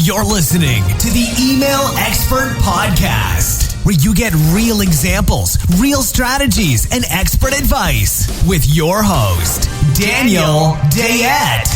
You're listening to the Email Expert Podcast, where you get real examples, real strategies, and expert advice with your host, Daniel Dayette.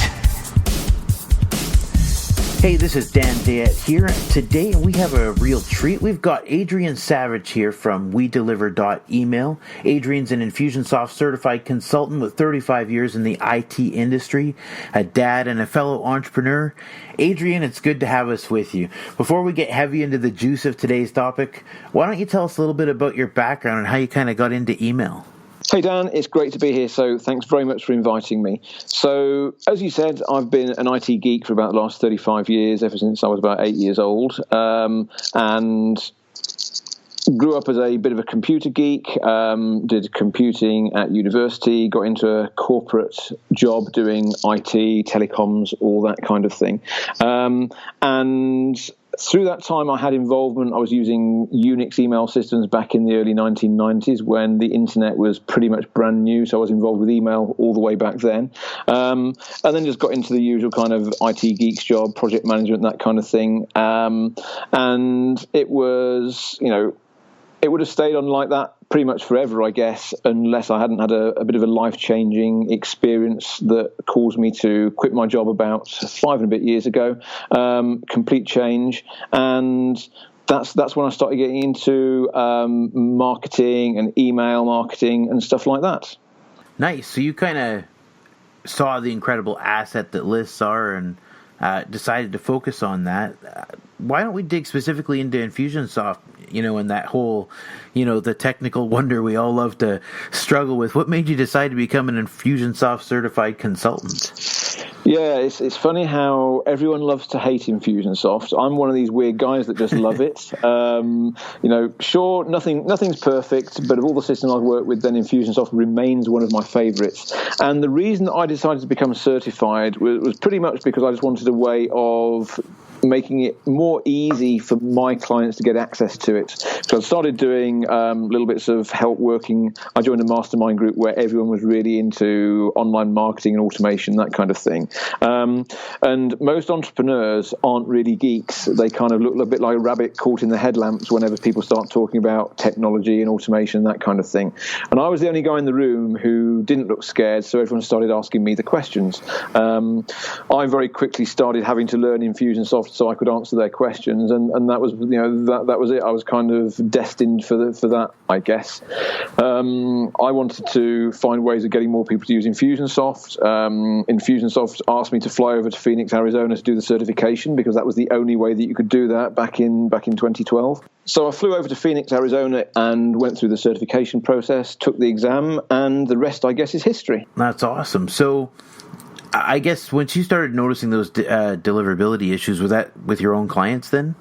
Hey, this is Dan Dayette here. Today we have a real treat. We've got Adrian Savage here from WeDeliver.email. Adrian's an Infusionsoft Certified Consultant with 35 years in the IT industry, a dad and a fellow entrepreneur. Adrian, it's good to have us with you. Before we get heavy into the juice of today's topic, why don't you tell us a little bit about your background and how you kind of got into email? Hey Dan, it's great to be here, so thanks very much for inviting me. So, as you said, I've been an IT geek for about the last 35 years, ever since I was about 8 years old, and grew up as a bit of a computer geek, did computing at university, got into a corporate job doing IT, telecoms, all that kind of thing. And through that time, I had involvement. I was using Unix email systems back in the early 1990s when the internet was pretty much brand new. So I was involved with email all the way back then. And then just got into the usual kind of IT geeks job, project management, that kind of thing. And it was, it would have stayed on like that pretty much forever, I guess, unless I hadn't had a bit of a life-changing experience that caused me to quit my job about 5 and a bit years ago. Complete change. And that's when I started getting into marketing and email marketing and stuff like that. Nice. So you kind of saw the incredible asset that lists are and decided to focus on that. Why don't we dig specifically into Infusionsoft, and that whole, the technical wonder we all love to struggle with. What made you decide to become an Infusionsoft certified consultant? Yeah, it's funny how everyone loves to hate Infusionsoft. I'm one of these weird guys that just love it. Sure, nothing's perfect, but of all the systems I've worked with, then Infusionsoft remains one of my favorites. And the reason that I decided to become certified was pretty much because I just wanted a way of making it more easy for my clients to get access to it. So I started doing little bits of help working. I joined a mastermind group where everyone was really into online marketing and automation, that kind of thing. And most entrepreneurs aren't really geeks. They kind of look a bit like a rabbit caught in the headlamps whenever people start talking about technology and automation, that kind of thing. And I was the only guy in the room who didn't look scared, so everyone started asking me the questions. I very quickly started having to learn Infusionsoft so I could answer their questions, and that was that was it. I was kind of destined for that, I guess. I wanted to find ways of getting more people to use Infusionsoft. Infusionsoft asked me to fly over to Phoenix, Arizona to do the certification because that was the only way that you could do that back in 2012. So I flew over to Phoenix, Arizona and went through the certification process, took the exam, and the rest, I guess, is history. That's awesome. So I guess once you started noticing those deliverability issues, was that with your own clients then?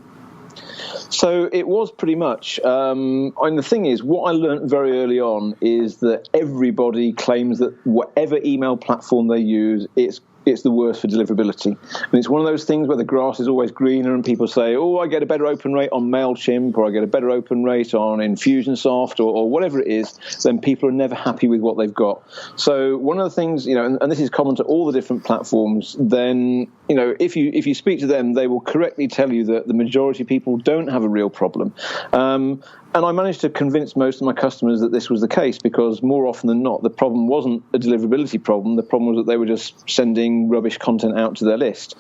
So it was pretty much. And the thing is, what I learned very early on is that everybody claims that whatever email platform they use, it's the worst for deliverability. And it's one of those things where the grass is always greener and people say, I get a better open rate on MailChimp or I get a better open rate on Infusionsoft or whatever it is, then people are never happy with what they've got. So one of the things, and this is common to all the different platforms, then, if you speak to them, they will correctly tell you that the majority of people don't have a real problem. And I managed to convince most of my customers that this was the case because more often than not, the problem wasn't a deliverability problem. The problem was that they were just sending rubbish content out to their list.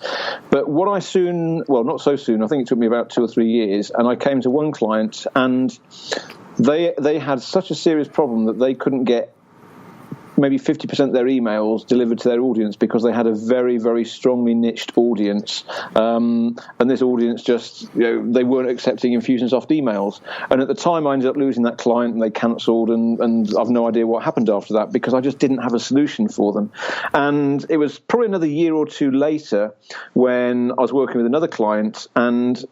But what I not so soon, I think it took me about 2 or 3 years, and I came to one client and they had such a serious problem that they couldn't get maybe 50% of their emails delivered to their audience because they had a very, very strongly niched audience. And this audience just, they weren't accepting Infusionsoft emails. And at the time, I ended up losing that client and they cancelled. And I've no idea what happened after that because I just didn't have a solution for them. And it was probably another year or two later when I was working with another client and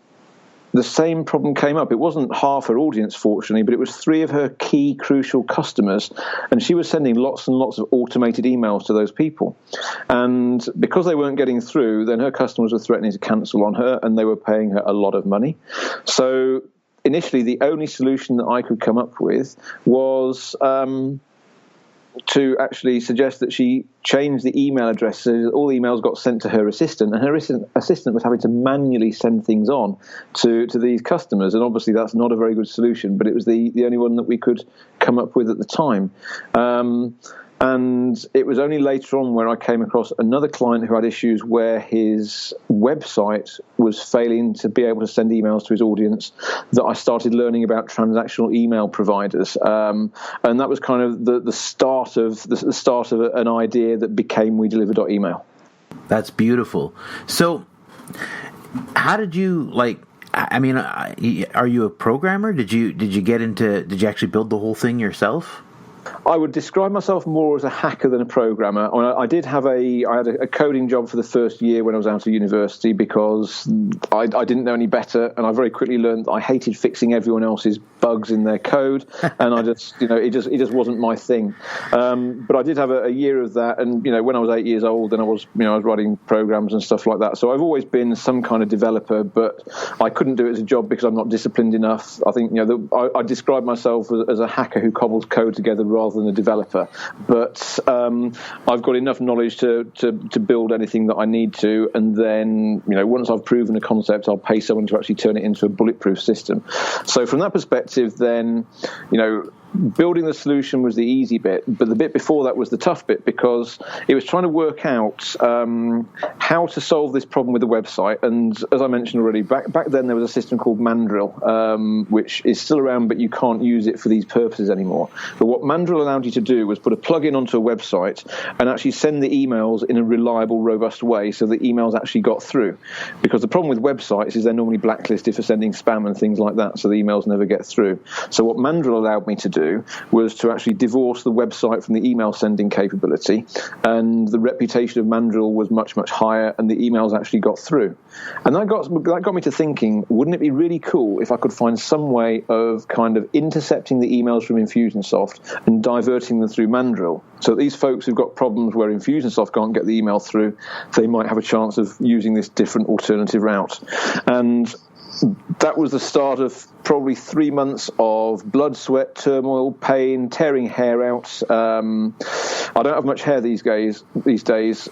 the same problem came up. It wasn't half her audience, fortunately, but it was 3 of her key crucial customers. And she was sending lots and lots of automated emails to those people. And because they weren't getting through, then her customers were threatening to cancel on her and they were paying her a lot of money. So initially, the only solution that I could come up with was to actually suggest that she changed the email address so that all the emails got sent to her assistant, and her assistant was having to manually send things on to these customers. And obviously that's not a very good solution, but it was the only one that we could come up with at the time. And it was only later on where I came across another client who had issues where his website was failing to be able to send emails to his audience, that I started learning about transactional email providers. And that was kind of the start of an idea that became WeDeliver.email. That's beautiful. So how did you, are you a programmer? Did you actually build the whole thing yourself? I would describe myself more as a hacker than a programmer. I had a coding job for the first year when I was out of university because I didn't know any better, and I very quickly learned that I hated fixing everyone else's bugs in their code, and I just, it just wasn't my thing. But I did have a year of that, and when I was 8 years old, then I was writing programs and stuff like that. So I've always been some kind of developer, but I couldn't do it as a job because I'm not disciplined enough. I think I describe myself as a hacker who cobbles code together rather than a developer, but I've got enough knowledge to build anything that I need to, and then once I've proven a concept, I'll pay someone to actually turn it into a bulletproof system. So from that perspective, then building the solution was the easy bit, but the bit before that was the tough bit, because it was trying to work out how to solve this problem with the website. And as I mentioned already, back then there was a system called Mandrill, which is still around, but you can't use it for these purposes anymore. But what Mandrill allowed you to do was put a plugin onto a website and actually send the emails in a reliable, robust way, so the emails actually got through. Because the problem with websites is they're normally blacklisted for sending spam and things like that, so the emails never get through. So what Mandrill allowed me to do was to actually divorce the website from the email sending capability, and the reputation of Mandrill was much, much higher, and the emails actually got through. And that got me to thinking, wouldn't it be really cool if I could find some way of kind of intercepting the emails from Infusionsoft and diverting them through Mandrill, so that these folks who've got problems where Infusionsoft can't get the email through, they might have a chance of using this different alternative route. And that was the start of probably 3 months of blood, sweat, turmoil, pain, tearing hair out. I don't have much hair these days,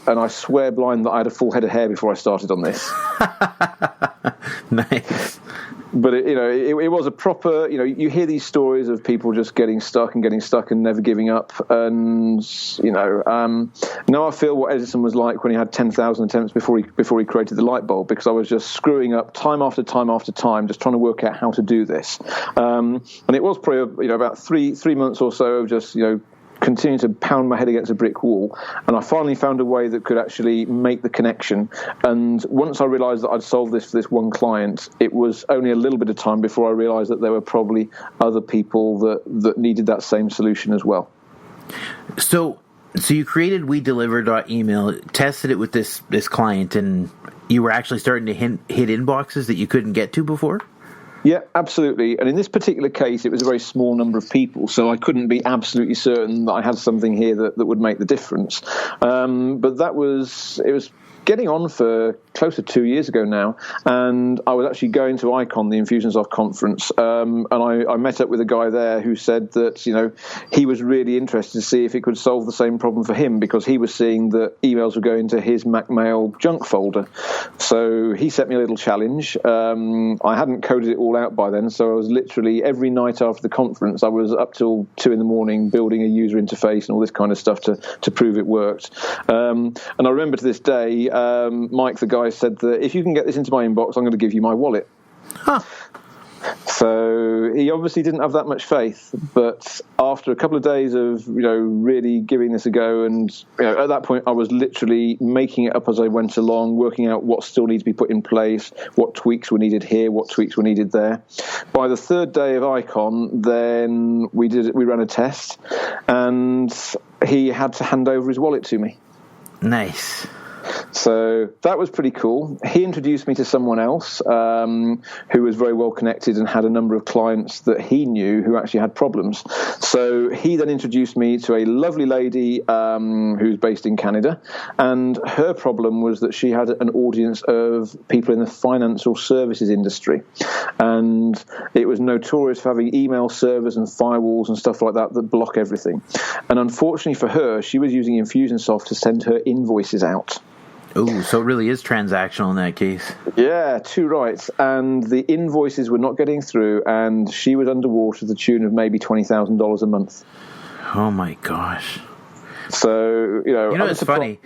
and I swear blind that I had a full head of hair before I started on this. Nice. But it was a proper, you hear these stories of people just getting stuck and never giving up. And, now I feel what Edison was like when he had 10,000 attempts before he created the light bulb, because I was just screwing up time after time after time, just trying to work out how to do this. And it was probably, about three months or so of just, continue to pound my head against a brick wall, and I finally found a way that could actually make the connection. And once I realized that I'd solved this for this one client, it was only a little bit of time before I realized that there were probably other people that needed that same solution as well. So you created WeDeliver.email, tested it with this client, and you were actually starting to hit inboxes that you couldn't get to before? Yeah, absolutely. And in this particular case, it was a very small number of people, so I couldn't be absolutely certain that I had something here that would make the difference. But it was getting on for close to 2 years ago now, and I was actually going to ICON, the Infusionsoft conference, and I met up with a guy there who said that he was really interested to see if it could solve the same problem for him, because he was seeing that emails were going to his Mac Mail junk folder. So he set me a little challenge. I hadn't coded it all out by then, so I was literally every night after the conference, I was up till 2 a.m. building a user interface and all this kind of stuff to prove it worked. And I remember to this day, Mike, the guy, said that if you can get this into my inbox, I'm going to give you my wallet. Huh. So he obviously didn't have that much faith, but after a couple of days of really giving this a go, and at that point I was literally making it up as I went along, working out what still needs to be put in place, what tweaks were needed here, what tweaks were needed there. By the third day of ICON, then we ran a test, and he had to hand over his wallet to me. Nice. So that was pretty cool. He introduced me to someone else who was very well connected and had a number of clients that he knew who actually had problems. So he then introduced me to a lovely lady who's based in Canada, and her problem was that she had an audience of people in the financial services industry, and it was notorious for having email servers and firewalls and stuff like that block everything. And unfortunately for her, she was using Infusionsoft to send her invoices out. Oh, so it really is transactional in that case. Yeah, too right. And the invoices were not getting through, and she was underwater to the tune of maybe $20,000 a month. Oh my gosh. So, it's funny.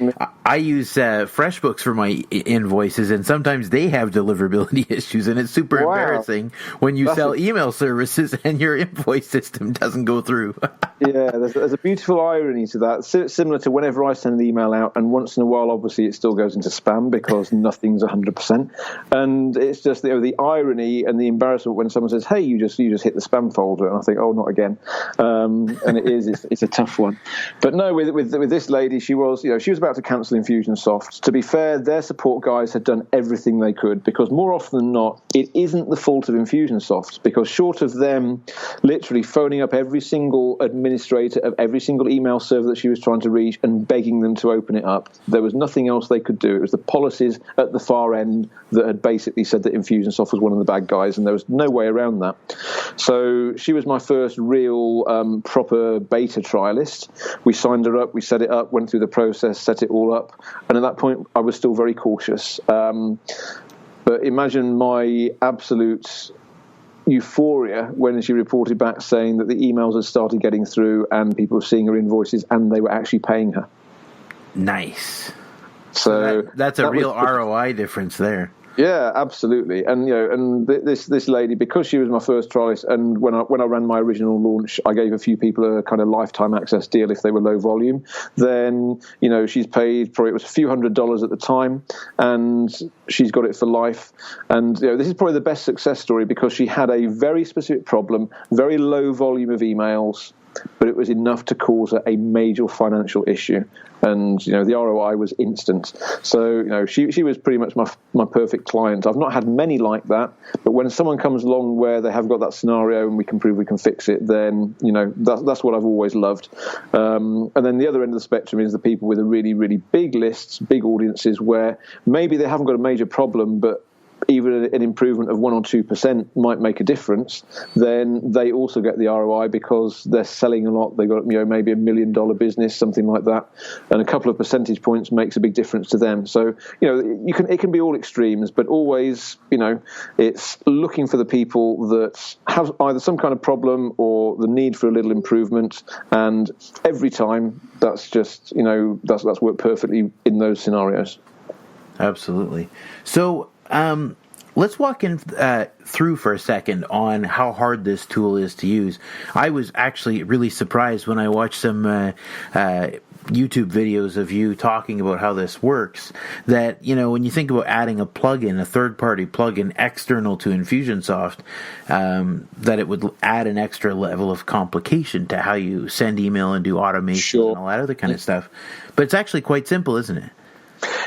I use FreshBooks for my invoices, and sometimes they have deliverability issues, and it's super embarrassing when you sell email services and your invoice system doesn't go through. Yeah, there's a beautiful irony to that, similar to whenever I send an email out, and once in a while, obviously, it still goes into spam because nothing's 100%. And it's just the irony and the embarrassment when someone says, "Hey, you just hit the spam folder," and I think, "Oh, not again." And it's a tough one. But no, with this lady, she was about to cancel Infusionsoft. To be fair, their support guys had done everything they could, because more often than not, it isn't the fault of Infusionsoft, because short of them literally phoning up every single administrator of every single email server that she was trying to reach and begging them to open it up, there was nothing else they could do. It was the policies at the far end that had basically said that Infusionsoft was one of the bad guys, and there was no way around that. So she was my first real proper beta trialist. We signed her up, we set it up, went through the process, set it all up, and at that point I was still very cautious. But imagine my absolute euphoria when she reported back saying that the emails had started getting through and people were seeing her invoices and they were actually paying her. Nice. So that's a real ROI difference there. Yeah, absolutely. And this lady, because she was my first trialist, and when I ran my original launch, I gave a few people a kind of lifetime access deal if they were low volume. Then she's paid probably, it was a few $100s at the time, and she's got it for life. And this is probably the best success story because she had a very specific problem, very low volume of emails, but it was enough to cause her a major financial issue. And the ROI was instant. So she was pretty much my perfect client. I've not had many like that, but when someone comes along where they have got that scenario and we can prove we can fix it, then that's what I've always loved. And then the other end of the spectrum is the people with the really, really big lists, big audiences, where maybe they haven't got a major problem, but even an improvement of 1 or 2% might make a difference. Then they also get the ROI because they're selling a lot. They've got maybe $1 million business, something like that, and a couple of percentage points makes a big difference to them. So it can be all extremes, but always it's looking for the people that have either some kind of problem or the need for a little improvement. And every time that's just that's worked perfectly in those scenarios. Absolutely. So let's walk in through for a second on how hard this tool is to use. I was actually really surprised when I watched some YouTube videos of you talking about how this works, that when you think about adding a plugin, a third-party plugin external to Infusionsoft, that it would add an extra level of complication to how you send email and do automation and all that other kind of stuff. But it's actually quite simple, isn't it?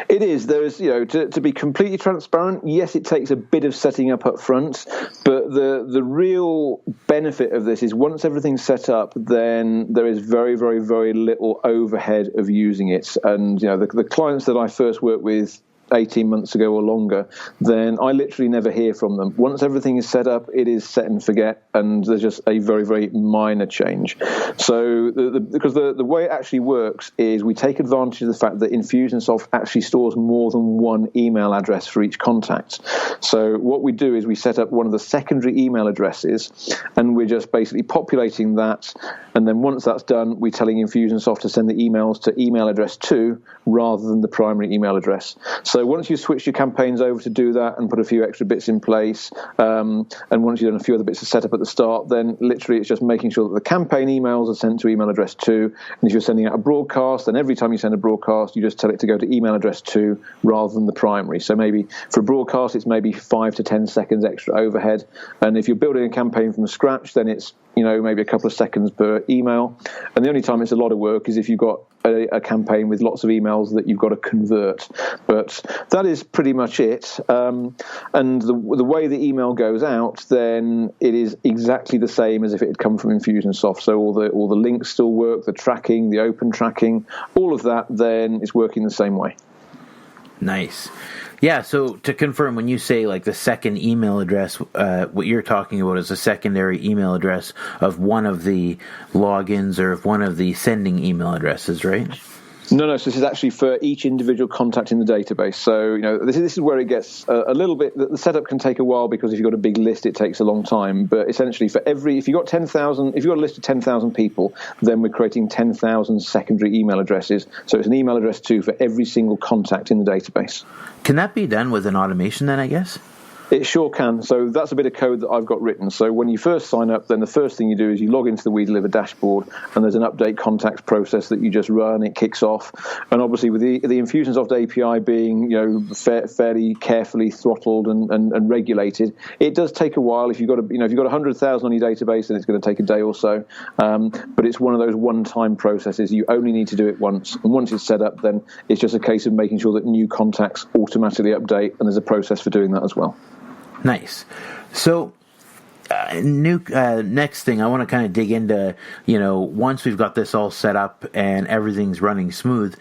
It is. There is, to be completely transparent, yes, it takes a bit of setting up front, but the real benefit of this is once everything's set up, then there is very, very, very little overhead of using it. And, the clients that I first worked with 18 months ago or longer, then I literally never hear from them. Once everything is set up, it is set and forget, and there's just a very, very minor change. So because the way it actually works is we take advantage of the fact that Infusionsoft actually stores more than one email address for each contact. So what we do is we set up one of the secondary email addresses, and we're just basically populating that, and then once that's done, we're telling Infusionsoft to send the emails to email address 2 rather than the primary email address. So once you've switched your campaigns over to do that and put a few extra bits in place, and once you've done a few other bits of setup at the start, then literally it's just making sure that the campaign emails are sent to email address 2. And if you're sending out a broadcast, then every time you send a broadcast, you just tell it to go to email address 2 rather than the primary. So maybe for a broadcast, it's maybe 5 to 10 seconds extra overhead. And if you're building a campaign from scratch, then it's maybe a couple of seconds per email. And the only time it's a lot of work is if you've got a campaign with lots of emails that you've got to convert. But that is pretty much it. And the way the email goes out, then it is exactly the same as if it had come from Infusionsoft. So all the links still work, the tracking, the open tracking, all of that then is working the same way. Nice. Yeah, so to confirm, when you say like the second email address, what you're talking about is a secondary email address of one of the logins or of one of the sending email addresses, right? No. So this is actually for each individual contact in the database. So, this is where it gets a little bit. The setup can take a while because if you've got a big list, it takes a long time. But essentially, if you've got 10,000, if you've got a list of 10,000 people, then we're creating 10,000 secondary email addresses. So it's an email address too for every single contact in the database. Can that be done with an automation then, I guess? It sure can. So that's a bit of code that I've got written. So when you first sign up, then the first thing you do is you log into the WeDeliver dashboard, and there's an update contacts process that you just run. It kicks off, and obviously with the Infusionsoft API being fairly carefully throttled and regulated, it does take a while. If you've got 100,000 on your database, then it's going to take a day or so. But it's one of those one-time processes. You only need to do it once, and once it's set up, then it's just a case of making sure that new contacts automatically update, and there's a process for doing that as well. Nice. So, next thing I want to kind of dig into, once we've got this all set up and everything's running smooth,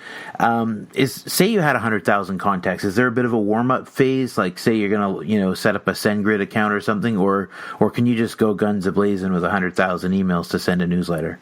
is say you had 100,000 contacts. Is there a bit of a warm-up phase? Like, say you're going to, set up a SendGrid account or something, or can you just go guns a-blazing with 100,000 emails to send a newsletter?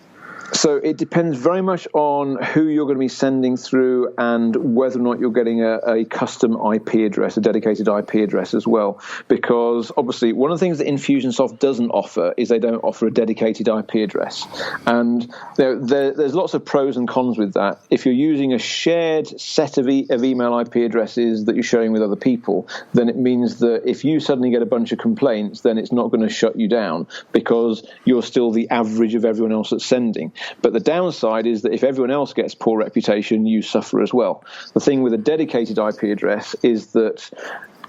So it depends very much on who you're going to be sending through and whether or not you're getting a custom IP address, a dedicated IP address as well. Because obviously one of the things that Infusionsoft doesn't offer is they don't offer a dedicated IP address. And there's lots of pros and cons with that. If you're using a shared set of email IP addresses that you're sharing with other people, then it means that if you suddenly get a bunch of complaints, then it's not going to shut you down because you're still the average of everyone else that's sending. But the downside is that if everyone else gets poor reputation, you suffer as well. The thing with a dedicated IP address is that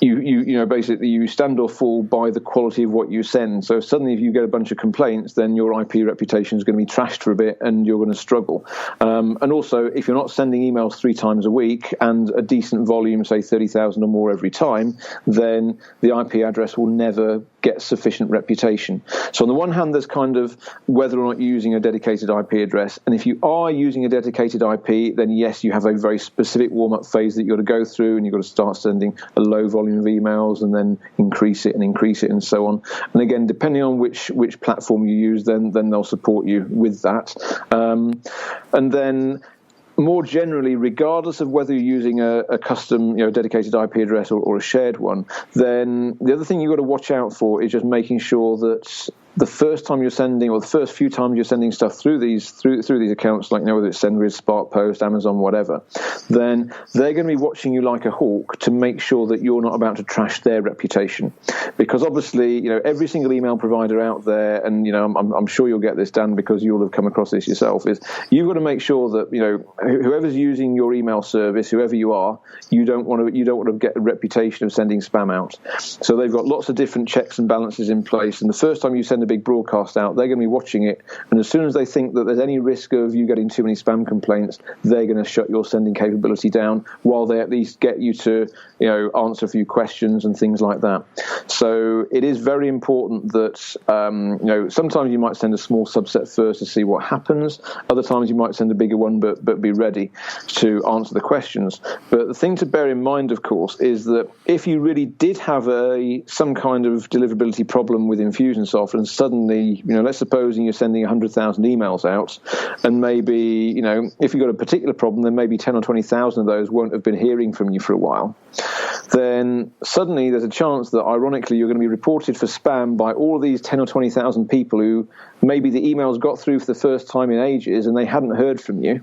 you basically you stand or fall by the quality of what you send. So suddenly if you get a bunch of complaints, then your IP reputation is going to be trashed for a bit and you're going to struggle. And also, if you're not sending emails 3 times a week and a decent volume, say 30,000 or more every time, then the IP address will never get sufficient reputation. So on the one hand, there's kind of whether or not you're using a dedicated IP address. And if you are using a dedicated IP, then yes, you have a very specific warm-up phase that you've got to go through, and you've got to start sending a low volume of emails and then increase it and so on. And again, depending on which platform you use, then they'll support you with that. And then more generally, regardless of whether you're using a custom, dedicated IP address or a shared one, then the other thing you've got to watch out for is just making sure that the first time you're sending, or the first few times you're sending stuff through these accounts, like whether it's SendGrid, SparkPost, Amazon, whatever, then they're going to be watching you like a hawk to make sure that you're not about to trash their reputation. Because obviously, every single email provider out there, and I'm sure you'll get this, Dan, because you'll have come across this yourself, is you've got to make sure that whoever's using your email service, whoever you are, you don't want to get a reputation of sending spam out. So they've got lots of different checks and balances in place, and the first time you send a big broadcast out, they're going to be watching it, and as soon as they think that there's any risk of you getting too many spam complaints, they're going to shut your sending capability down while they at least get you to answer a few questions and things like that. So it is very important that sometimes you might send a small subset first to see what happens. Other times you might send a bigger one, but be ready to answer the questions. But the thing to bear in mind, of course, is that if you really did have some kind of deliverability problem with Infusionsoft, and suddenly, let's suppose you're sending 100,000 emails out, and maybe, if you've got a particular problem, then maybe 10 or 20,000 of those won't have been hearing from you for a while. Then suddenly there's a chance that, ironically, you're going to be reported for spam by all of these 10 or 20,000 people who maybe the emails got through for the first time in ages and they hadn't heard from you.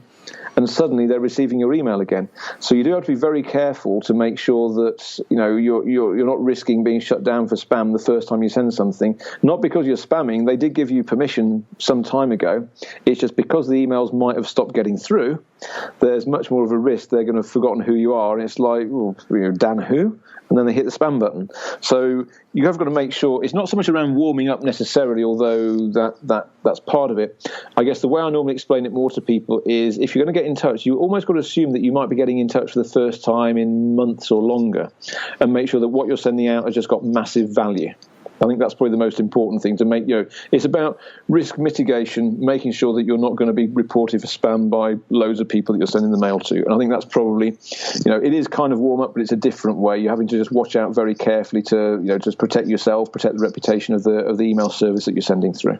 And suddenly they're receiving your email again. So you do have to be very careful to make sure that you're not risking being shut down for spam the first time you send something. Not because you're spamming; they did give you permission some time ago. It's just because the emails might have stopped getting through. There's much more of a risk they're going to have forgotten who you are, and it's like, Dan who? and then they hit the spam button. So you have got to make sure it's not so much around warming up necessarily, although that's part of it. I guess the way I normally explain it more to people is if you're going to get in touch, you almost got to assume that you might be getting in touch for the first time in months or longer, and make sure that what you're sending out has just got massive value. I think that's probably the most important thing to make. It's about risk mitigation, making sure that you're not going to be reported for spam by loads of people that you're sending the mail to. And I think that's probably, it is kind of warm up, but it's a different way. You're having to just watch out very carefully to, just protect yourself, protect the reputation of the email service that you're sending through.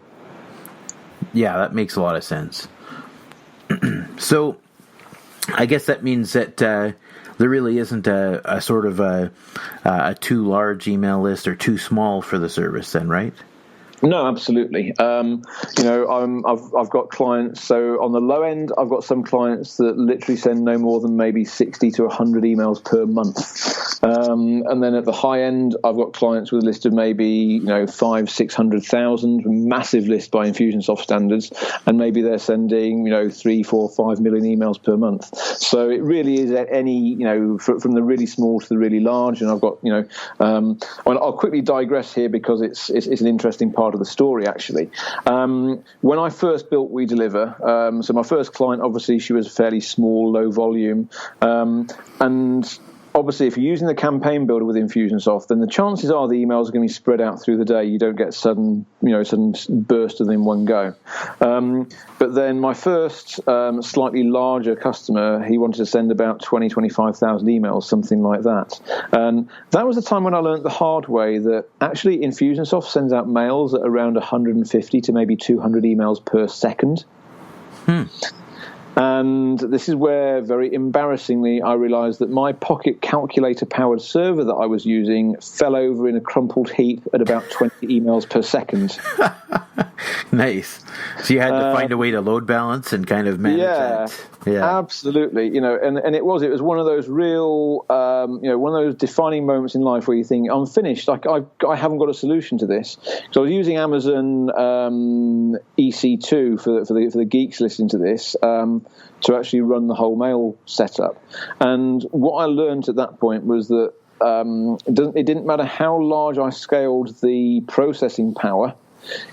Yeah, that makes a lot of sense. So, I guess that means that there really isn't a sort of a too large email list or too small for the service then, right? No, absolutely. I've got clients. So on the low end, I've got some clients that literally send no more than maybe 60 to 100 emails per month. And then at the high end, I've got clients with a list of maybe 500,000-600,000, massive list by Infusionsoft standards, and maybe they're sending 3, 4, 5 million emails per month. So it really is at any from the really small to the really large. And I've got I'll quickly digress here because it's an interesting part of the story, actually. When I first built We Deliver, so my first client, obviously, she was fairly small, low volume, and obviously, if you're using the campaign builder with Infusionsoft, then the chances are the emails are going to be spread out through the day. You don't get sudden burst of them in one go. But then my first slightly larger customer, he wanted to send about 25,000 emails, something like that. And that was the time when I learned the hard way that actually Infusionsoft sends out mails at around 150 to maybe 200 emails per second. And this is where, very embarrassingly, I realized that my Pocket calculator-powered server that I was using fell over in a crumpled heap at about 20 emails per second. Nice. So you had to find a way to load balance and kind of manage that. Yeah, absolutely. And it was one of those real, one of those defining moments in life where you think, I'm finished. I haven't got a solution to this. So I was using Amazon EC2 for the geeks listening to this to actually run the whole mail setup. And what I learned at that point was that it didn't matter how large I scaled the processing power.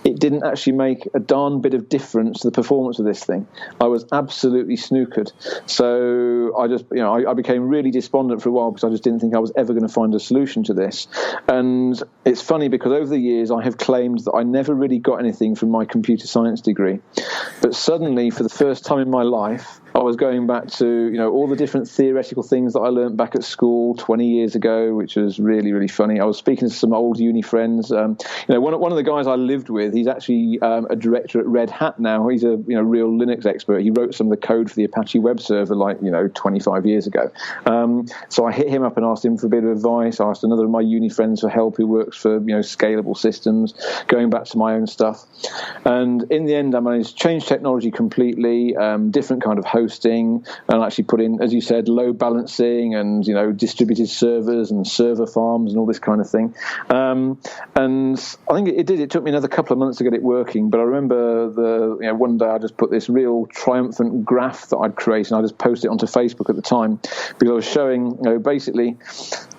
It didn't actually make a darn bit of difference to the performance of this thing. I was absolutely snookered. So I just, I became really despondent for a while because I just didn't think I was ever going to find a solution to this. And it's funny because over the years I have claimed that I never really got anything from my computer science degree. But suddenly, for the first time in my life, I was going back to, all the different theoretical things that I learned back at school 20 years ago, which was really, really funny. I was speaking to some old uni friends. One of the guys I lived with, he's actually a director at Red Hat now. He's a real Linux expert. He wrote some of the code for the Apache web server 25 years ago. So I hit him up and asked him for a bit of advice. I asked another of my uni friends for help who works for scalable systems, going back to my own stuff. And in the end, I managed to change technology completely, different kind of hosting, and actually put in, as you said, load balancing and distributed servers and server farms and all this kind of thing. And I think it took me another couple of months to get it working, but I remember one day I just put this real triumphant graph that I'd created, and I just posted it onto Facebook at the time because I was showing basically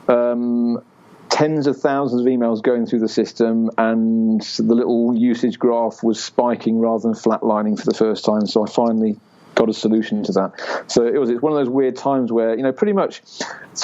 tens of thousands of emails going through the system, and the little usage graph was spiking rather than flatlining for the first time. So I finally got a solution to that. So it's one of those weird times where pretty much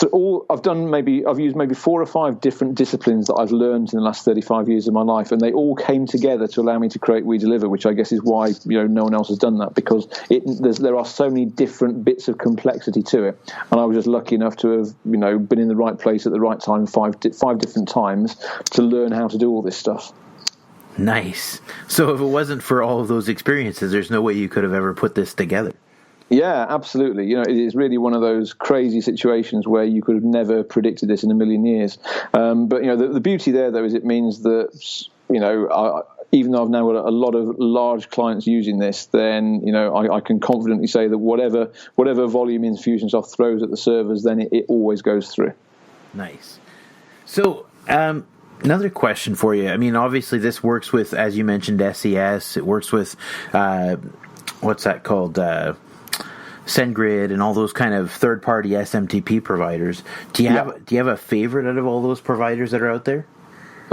I've used maybe 4 or 5 different disciplines that I've learned in the last 35 years of my life, and they all came together to allow me to create We Deliver, which I guess is why no one else has done that, because there are so many different bits of complexity to it, and I was just lucky enough to have been in the right place at the right time 5 different times to learn how to do all this stuff. Nice. So if it wasn't for all of those experiences, there's no way you could have ever put this together. Yeah, absolutely. It is really one of those crazy situations where you could have never predicted this in a million years. But the beauty there, though, is it means that even though I've now got a lot of large clients using this, then I can confidently say that whatever volume Infusionsoft throws at the servers, then it always goes through. Nice. So. Another question for you. I mean, obviously this works with, as you mentioned, SES. It works with, what's that called? SendGrid, and all those kind of third-party SMTP providers. Do you have a favorite out of all those providers that are out there?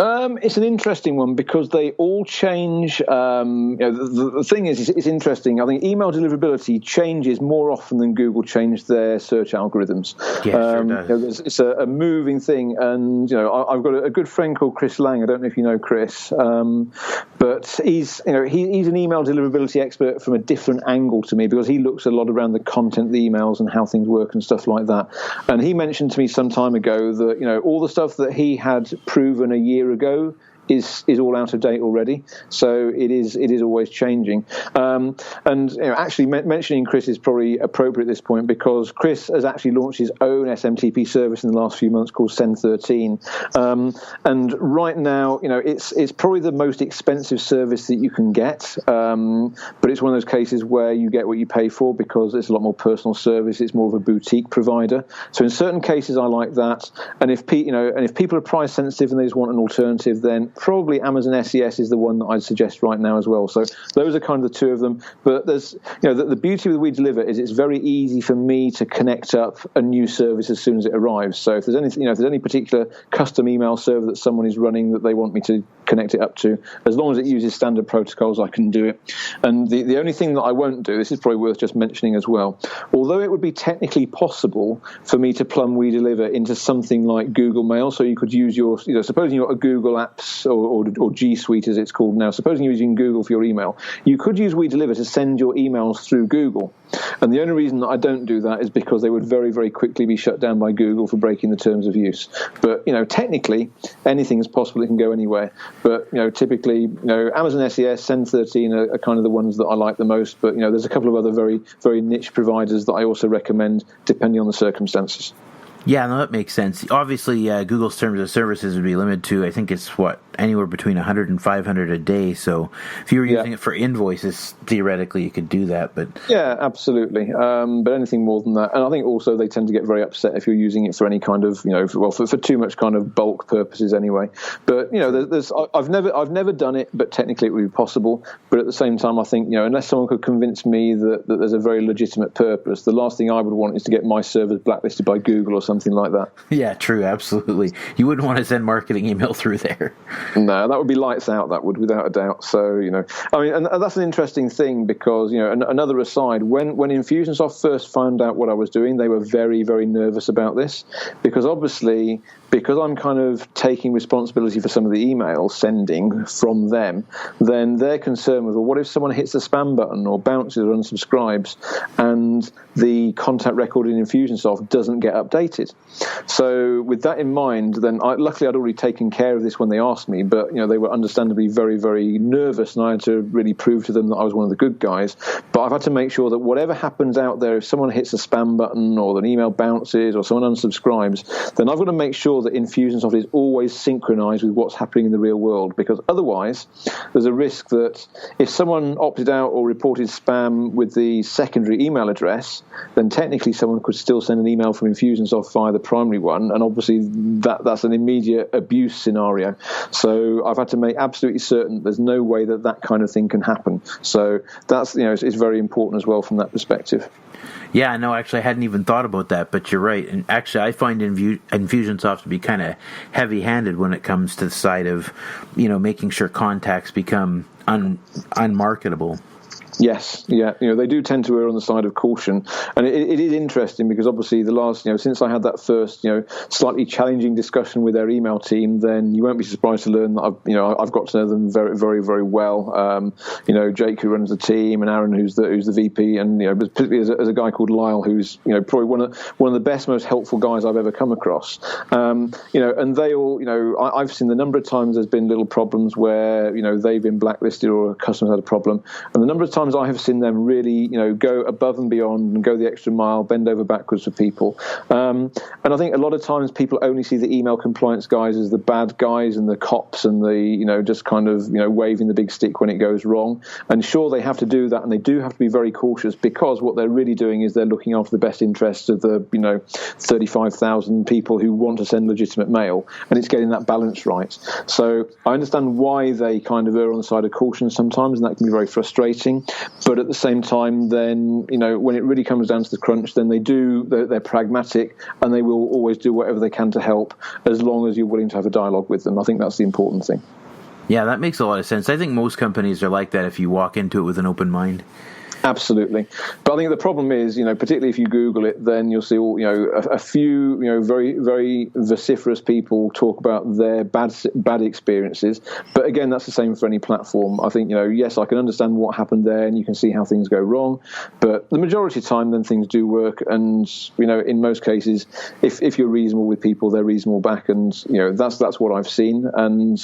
It's an interesting one because they all change. The thing is, it's interesting. I think email deliverability changes more often than Google changed their search algorithms. Yeah, sure does. It's a moving thing, and I've got a good friend called Chris Lang. I don't know if you know Chris, but he's an email deliverability expert from a different angle to me because he looks a lot around the content of the emails and how things work and stuff like that. And he mentioned to me some time ago that all the stuff that he had proven a year ago is all out of date already. So it is always changing. Actually mentioning Chris is probably appropriate at this point because Chris has actually launched his own SMTP service in the last few months called Send13. And right now, it's probably the most expensive service that you can get. But it's one of those cases where you get what you pay for because it's a lot more personal service. It's more of a boutique provider. So in certain cases, I like that. And if people are price sensitive and they just want an alternative, then probably Amazon SES is the one that I'd suggest right now as well. So those are kind of the two of them. But there's, the beauty with We Deliver is it's very easy for me to connect up a new service as soon as it arrives. So if there's anything, if there's any particular custom email server that someone is running that they want me to connect it up to, as long as it uses standard protocols, I can do it. And the only thing that I won't do, this is probably worth just mentioning as well, although it would be technically possible for me to plumb We Deliver into something like Google Mail, so you could use your, supposing you've got a Google Apps or G Suite as it's called now, supposing you're using Google for your email, you could use We Deliver to send your emails through Google. And the only reason that I don't do that is because they would very, very quickly be shut down by Google for breaking the terms of use. But, technically, anything is possible. It can go anywhere. But, typically, Amazon SES, Send13 are kind of the ones that I like the most. But, there's a couple of other very, very niche providers that I also recommend depending on the circumstances. Yeah, no, that makes sense. Obviously, Google's terms of services would be limited to, I think it's anywhere between 100 and 500 a day. So if you were using it for invoices, theoretically you could do that. But yeah, absolutely. But anything more than that, and I think also they tend to get very upset if you're using it for any kind of, for too much kind of bulk purposes anyway. But I've never done it, but technically it would be possible. But at the same time, I think unless someone could convince me that there's a very legitimate purpose, the last thing I would want is to get my servers blacklisted by Google or something like that. Yeah, true, absolutely. You wouldn't want to send marketing email through there. No, that would be lights out, that would, without a doubt. So, and that's an interesting thing because, another aside, when Infusionsoft first found out what I was doing, they were very, very nervous about this because obviously, because I'm kind of taking responsibility for some of the email sending from them, then their concern was, well, what if someone hits the spam button or bounces or unsubscribes and the contact record in Infusionsoft doesn't get updated? So with that in mind, then luckily I'd already taken care of this when they asked me, but they were understandably very, very nervous, and I had to really prove to them that I was one of the good guys. But I've had to make sure that whatever happens out there, if someone hits a spam button or an email bounces or someone unsubscribes, then I've got to make sure that Infusionsoft is always synchronized with what's happening in the real world, because otherwise there's a risk that if someone opted out or reported spam with the secondary email address, then technically someone could still send an email from Infusionsoft via the primary one, and obviously that's an immediate abuse scenario. So I've had to make absolutely certain there's no way that kind of thing can happen. So that's it's very important as well from that perspective. Yeah, no, actually, I hadn't even thought about that, but you're right. And actually, I find Infusionsoft to be kind of heavy-handed when it comes to the side of, making sure contacts become unmarketable. Yes, yeah, they do tend to err on the side of caution, and it is interesting because obviously the last, since I had that first, slightly challenging discussion with their email team, then you won't be surprised to learn that I've got to know them very, very, very well. Jake, who runs the team, and Aaron, who's the VP, and particularly as a guy called Lyle, who's probably one of the best, most helpful guys I've ever come across. And they all, I've seen the number of times there's been little problems where they've been blacklisted or a customer's had a problem, and the number of times I have seen them really, go above and beyond and go the extra mile, bend over backwards for people. And I think a lot of times people only see the email compliance guys as the bad guys and the cops and the, just kind of, waving the big stick when it goes wrong. And sure, they have to do that, and they do have to be very cautious, because what they're really doing is they're looking after the best interests of the, 35,000 people who want to send legitimate mail, and it's getting that balance right. So I understand why they kind of err on the side of caution sometimes, and that can be very frustrating. But at the same time, then, when it really comes down to the crunch, then they're pragmatic, and they will always do whatever they can to help, as long as you're willing to have a dialogue with them. I think that's the important thing. Yeah, that makes a lot of sense. I think most companies are like that if you walk into it with an open mind. Absolutely. But I think the problem is, particularly if you Google it, then you'll see a few, very, very vociferous people talk about their bad experiences. But again, that's the same for any platform. I think, yes, I can understand what happened there, and you can see how things go wrong. But the majority of the time, then things do work. And, in most cases, if you're reasonable with people, they're reasonable back. And, that's what I've seen. And,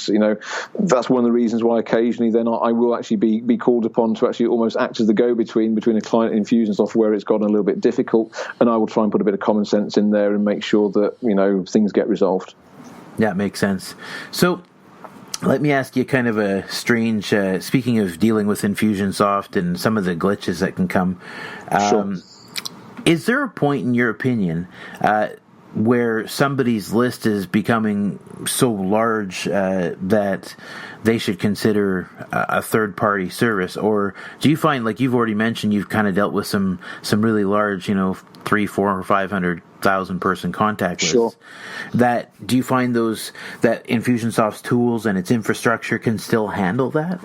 that's one of the reasons why occasionally then I will actually be called upon to actually almost act as the go-between between a client and Infusionsoft where it's gotten a little bit difficult, and I will try and put a bit of common sense in there and make sure that things get resolved. Yeah, it makes sense. So let me ask you kind of a strange, speaking of dealing with Infusionsoft and some of the glitches that can come, Sure. Is there a point in your opinion where somebody's list is becoming so large that they should consider a third-party service? Or do you find, like you've already mentioned, you've kind of dealt with some really large, 300, 400, or 500,000 person contact lists? Sure. Do you find that Infusionsoft's tools and its infrastructure can still handle that?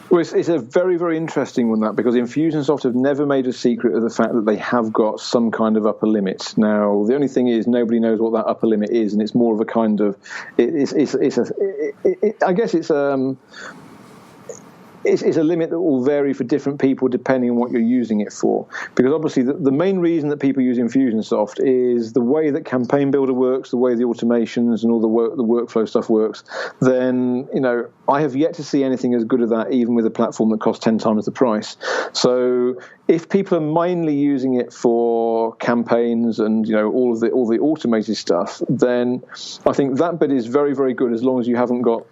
Well, it's a very, very interesting one, that, because Infusionsoft have never made a secret of the fact that they have got some kind of upper limit. Now, the only thing is nobody knows what that upper limit is, and it's more of a kind of it's a limit that will vary for different people depending on what you're using it for. Because obviously the main reason that people use Infusionsoft is the way that Campaign Builder works, the way the automations and all the workflow stuff works. Then, I have yet to see anything as good as that, even with a platform that costs 10 times the price. So if people are mainly using it for campaigns and all the automated stuff, then I think that bit is very, very good, as long as you haven't got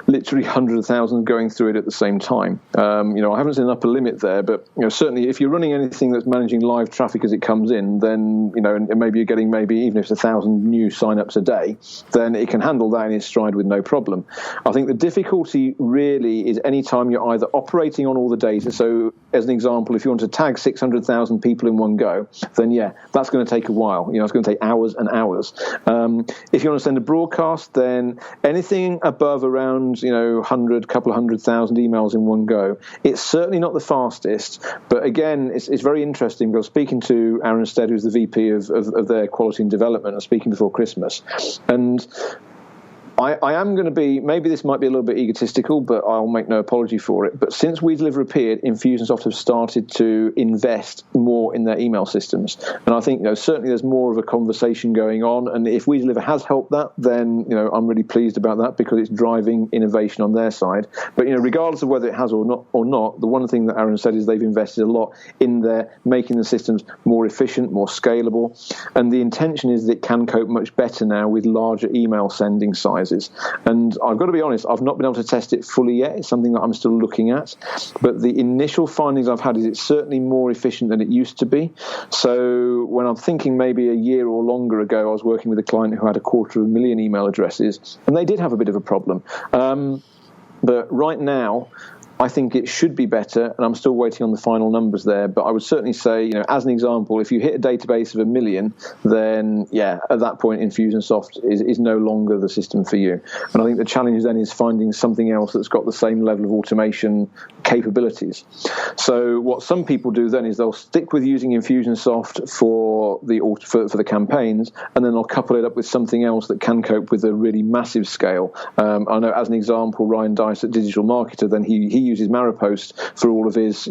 literally hundreds of thousands going through it at the same time. I haven't seen an upper limit there, but certainly if you're running anything that's managing live traffic as it comes in, then and maybe you're getting even if it's 1,000 new signups a day, then it can handle that in its stride with no problem. I think the difficulty really is any time you're either operating on all the data. So as an example, if you want to tag 600,000 people in one go, then that's going to take a while. It's going to take hours and hours. If you want to send a broadcast, then anything above around couple of 100,000 emails in one go, it's certainly not the fastest. But again, it's very interesting, because speaking to Aaron Stead, who's the VP of their quality and development, and speaking before Christmas, and I am going to be, maybe this might be a little bit egotistical, but I'll make no apology for it. But since We Deliver appeared, Infusionsoft have started to invest more in their email systems. And I think, certainly there's more of a conversation going on. And if We Deliver has helped that, then, I'm really pleased about that, because it's driving innovation on their side. But, regardless of whether it has or not, the one thing that Aaron said is they've invested a lot in their making the systems more efficient, more scalable. And the intention is that it can cope much better now with larger email sending sizes. And I've got to be honest, I've not been able to test it fully yet. It's something that I'm still looking at. But the initial findings I've had is it's certainly more efficient than it used to be. So when I'm thinking maybe a year or longer ago, I was working with a client who had 250,000 email addresses, and they did have a bit of a problem. But right now, I think it should be better, and I'm still waiting on the final numbers there. But I would certainly say, as an example, if you hit a database of 1 million, then, at that point, Infusionsoft is no longer the system for you. And I think the challenge then is finding something else that's got the same level of automation capabilities. So what some people do then is they'll stick with using Infusionsoft for the campaigns, and then they'll couple it up with something else that can cope with a really massive scale. I know, as an example, Ryan Dice at Digital Marketer, then he uses Maripost for all of his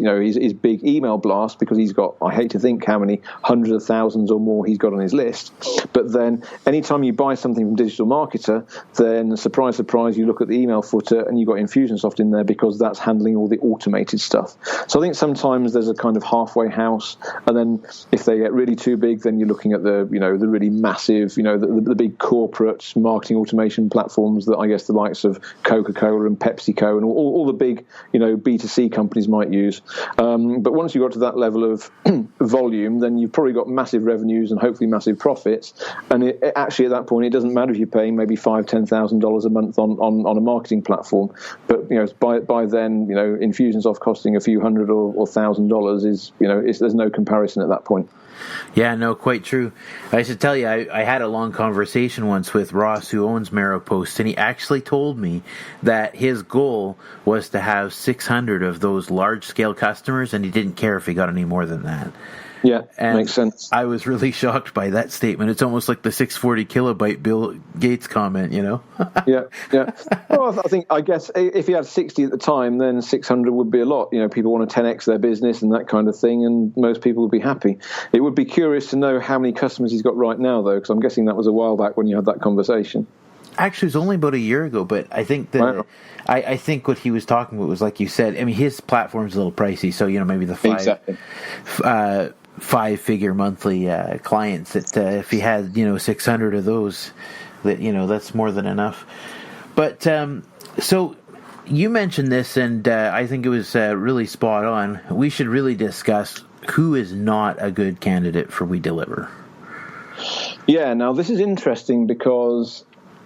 big email blast, because he's got, I hate to think how many hundreds of thousands or more he's got on his list. But then anytime you buy something from Digital Marketer, then surprise, surprise, you look at the email footer and you've got Infusionsoft in there, because that's handling all the automated stuff. So I think sometimes there's a kind of halfway house, and then if they get really too big, then you're looking at the really massive, the big corporate marketing automation platforms that I guess the likes of Coca-Cola and PepsiCo and all the big B2C companies might use. But once you got to that level of volume, then you've probably got massive revenues and hopefully massive profits. And it actually at that point, it doesn't matter if you're paying maybe $5,000-$10,000 a month on a marketing platform. But by then, Infusionsoft costing a few $100 or $1,000 is there's no comparison at that point. Yeah, no, quite true. I should tell you, I had a long conversation once with Ross, who owns MarrowPost, and he actually told me that his goal was to have 600 of those large-scale customers, and he didn't care if he got any more than that. Yeah, and makes sense. I was really shocked by that statement. It's almost like the 640 kilobyte Bill Gates comment, Yeah. Well, I guess if he had 60 at the time, then 600 would be a lot. People want to 10x their business and that kind of thing, and most people would be happy. It would be curious to know how many customers he's got right now, though, because I'm guessing that was a while back when you had that conversation. Actually, it was only about a year ago, but I think that Wow. I think what he was talking about was, like you said, I mean, his platform's a little pricey, so maybe the five-figure monthly clients. That if he had 600 of those, that's more than enough. But so you mentioned this, and I think it was really spot on. We should really discuss who is not a good candidate for We Deliver. Yeah. Now this is interesting because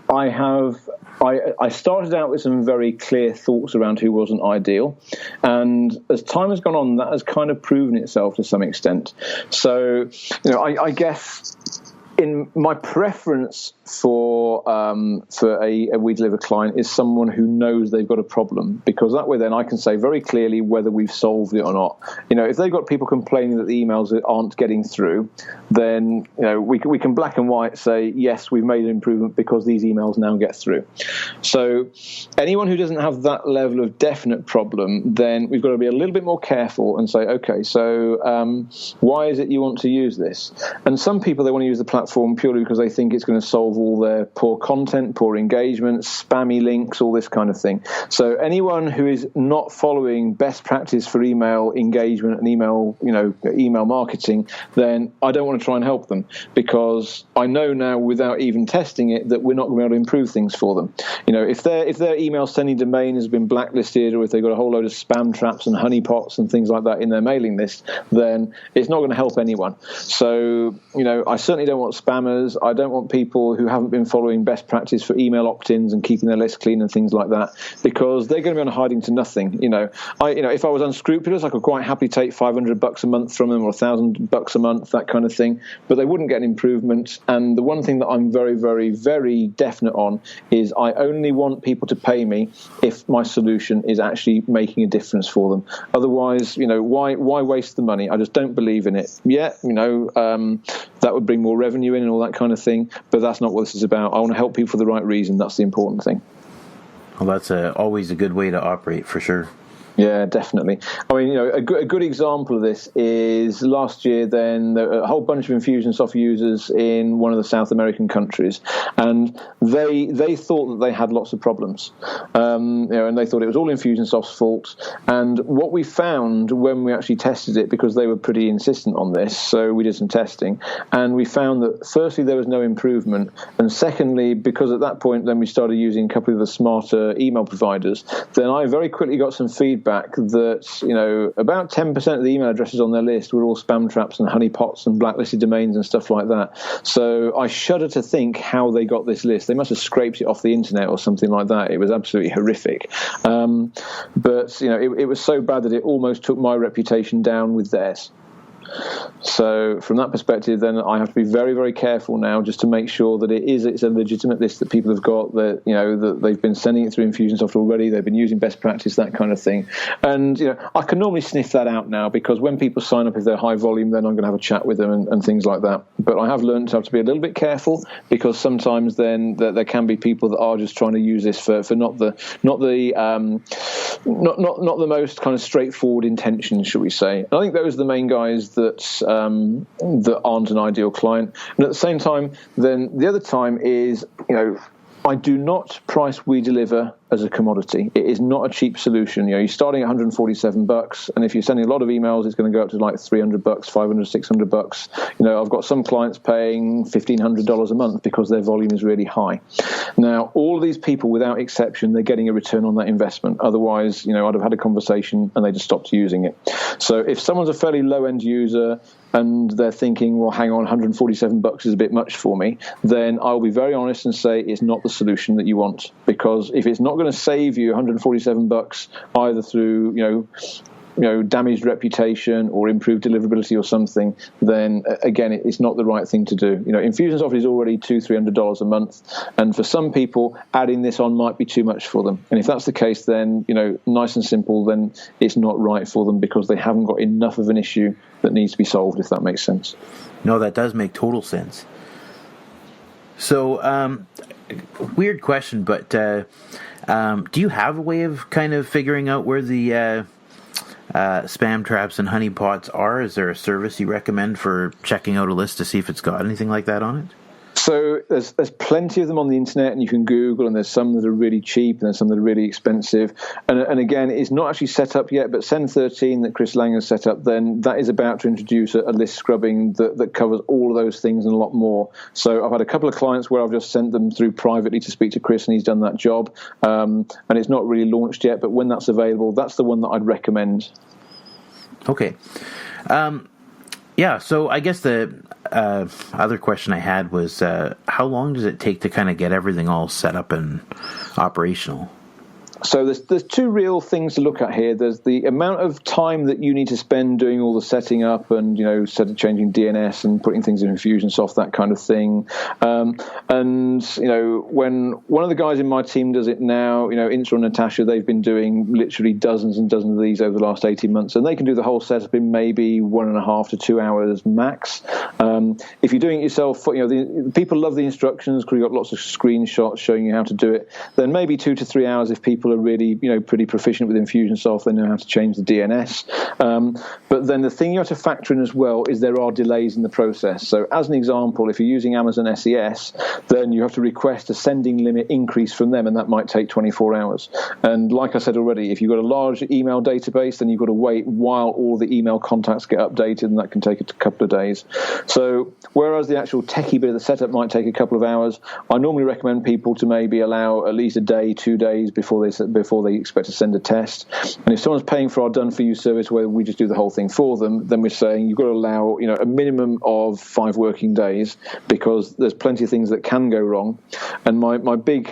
I started out with some very clear thoughts around who wasn't ideal, and as time has gone on, that has kind of proven itself to some extent. So, I guess in my preference for a We Deliver client is someone who knows they've got a problem, because that way then I can say very clearly whether we've solved it or not. If they've got people complaining that the emails aren't getting through, then we can black and white say yes, we've made an improvement because these emails now get through. So anyone who doesn't have that level of definite problem, then we've got to be a little bit more careful and say, okay, so why is it you want to use this? And some people, they want to use the platform purely because they think it's going to solve all their poor content, poor engagement, spammy links, all this kind of thing. So anyone who is not following best practice for email engagement and email marketing, then I don't want to try and help them, because I know now without even testing it that we're not going to be able to improve things for them. If their email sending domain has been blacklisted, or if they've got a whole load of spam traps and honeypots and things like that in their mailing list, then it's not going to help anyone. So, I certainly don't want spammers. I don't want people who haven't been following best practice for email opt-ins and keeping their list clean and things like that, because they're going to be on hiding to nothing. If I was unscrupulous, I could quite happily take $500 a month from them, or $1,000 a month, that kind of thing, but they wouldn't get an improvement. And the one thing that I'm very, very, very definite on is I only want people to pay me if my solution is actually making a difference for them. Otherwise, why waste the money? I just don't believe in it. Yeah, that would bring more revenue in and all that kind of thing, but that's not what this is about. I want to help people for the right reason. That's the important thing. Well, that's always a good way to operate, for sure. Yeah, definitely. I mean, a good example of this is last year. Then a whole bunch of Infusionsoft users in one of the South American countries, and they thought that they had lots of problems, and they thought it was all Infusionsoft's fault. And what we found when we actually tested it, because they were pretty insistent on this, so we did some testing, and we found that firstly there was no improvement, and secondly, because at that point then we started using a couple of the smarter email providers, then I very quickly got some feedback that about 10% of the email addresses on their list were all spam traps and honeypots and blacklisted domains and stuff like that. So I shudder to think how they got this list. They must have scraped it off the internet or something like that. It was absolutely horrific. But it was so bad that it almost took my reputation down with theirs. So from that perspective, then I have to be very, very careful now, just to make sure that it's a legitimate list that people have got, that that they've been sending it through Infusionsoft already, they've been using best practice, that kind of thing. And I can normally sniff that out now, because when people sign up, if they're high volume, then I'm going to have a chat with them and things like that. But I have learned to have to be a little bit careful, because sometimes then there can be people that are just trying to use this for not the most kind of straightforward intentions, shall we say. And I think those are the main guys that aren't an ideal client. And at the same time, then the other time is, I do not price We Deliver as a commodity. It is not a cheap solution. You're starting at $147, and if you're sending a lot of emails, it's going to go up to like $300, $500, $600. I've got some clients paying $1,500 a month because their volume is really high. Now, all of these people, without exception, they're getting a return on that investment. Otherwise, I'd have had a conversation and they just stopped using it. So if someone's a fairly low-end user and they're thinking, well, hang on, $147 is a bit much for me, then I'll be very honest and say it's not the solution that you want. Because if it's not going to save you $147 either through, damaged reputation or improved deliverability or something, then again, it's not the right thing to do. Infusionsoft is already $200-300 a month, and for some people, adding this on might be too much for them. And if that's the case, then nice and simple, then it's not right for them because they haven't got enough of an issue that needs to be solved. If that makes sense. No, that does make total sense. So, weird question, but do you have a way of kind of figuring out where the spam traps and honeypots are? Is there a service you recommend for checking out a list to see if it's got anything like that on it? So there's plenty of them on the internet, and you can Google, and there's some that are really cheap, and there's some that are really expensive. And again, it's not actually set up yet, but Send13 that Chris Lang has set up, then that is about to introduce a list scrubbing that covers all of those things and a lot more. So I've had a couple of clients where I've just sent them through privately to speak to Chris, and he's done that job. And it's not really launched yet, but when that's available, that's the one that I'd recommend. Okay. Yeah, so I guess the other question I had was how long does it take to kind of get everything all set up and operational? So there's two real things to look at here. There's the amount of time that you need to spend doing all the setting up and, changing DNS and putting things in Infusionsoft, that kind of thing. When one of the guys in my team does it now, Intra and Natasha, they've been doing literally dozens and dozens of these over the last 18 months, and they can do the whole setup in maybe 1.5 to 2 hours max. If you're doing it yourself, the people love the instructions because we've got lots of screenshots showing you how to do it. Then maybe 2 to 3 hours if people are really, pretty proficient with Infusionsoft. They know how to change the DNS. But then the thing you have to factor in as well is there are delays in the process. So as an example, if you're using Amazon SES, then you have to request a sending limit increase from them, and that might take 24 hours. And like I said already, if you've got a large email database, then you've got to wait while all the email contacts get updated, and that can take a couple of days. So whereas the actual techie bit of the setup might take a couple of hours, I normally recommend people to maybe allow at least a day, 2 days before they expect to send a test. And if someone's paying for our done-for-you service where we just do the whole thing for them, then we're saying you've got to allow a minimum of 5 working days, because there's plenty of things that can go wrong. And my big